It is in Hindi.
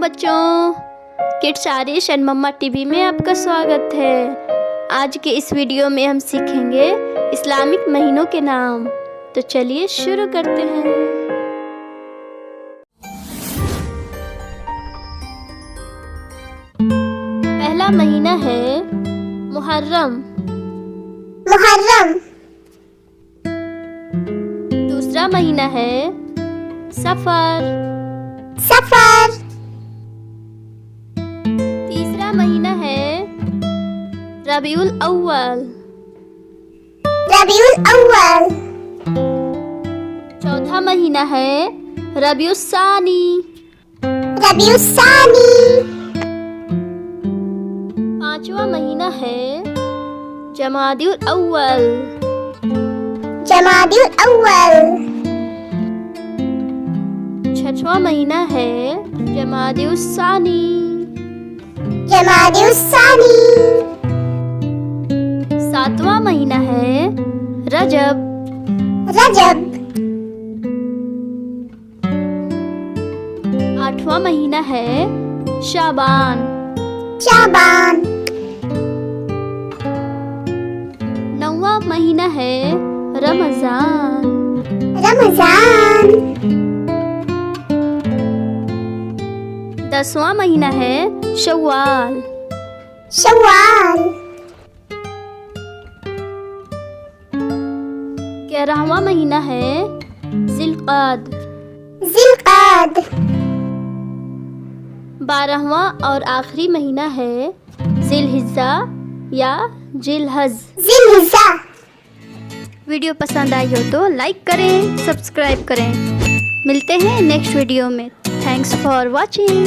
बच्चों, kids Arish and mamma TV में आपका स्वागत है। आज के इस वीडियो में हम सीखेंगे इस्लामिक महीनों के नाम। तो चलिए शुरू करते हैं। पहला महीना है मुहर्रम। दूसरा महीना है सफर। तीसरा महीना है रबीउल अव्वल। चौथा महीना है रबीउस सानी। पांचवा महीना है जमादिउल अव्वल। छठवां महीना है जमादिउस सानी। सातवां महीना है रजब। आठवां महीना है शाबान। नौवां महीना है रमजान। 10वां महीना है शव्वाल। 11वां महीना है जिलक़ाद। 12वां और आखिरी महीना है जिलहिज्जा या जिलहज। वीडियो पसंद आई हो तो लाइक करें, सब्सक्राइब करें। मिलते हैं नेक्स्ट वीडियो में। Thanks for watching.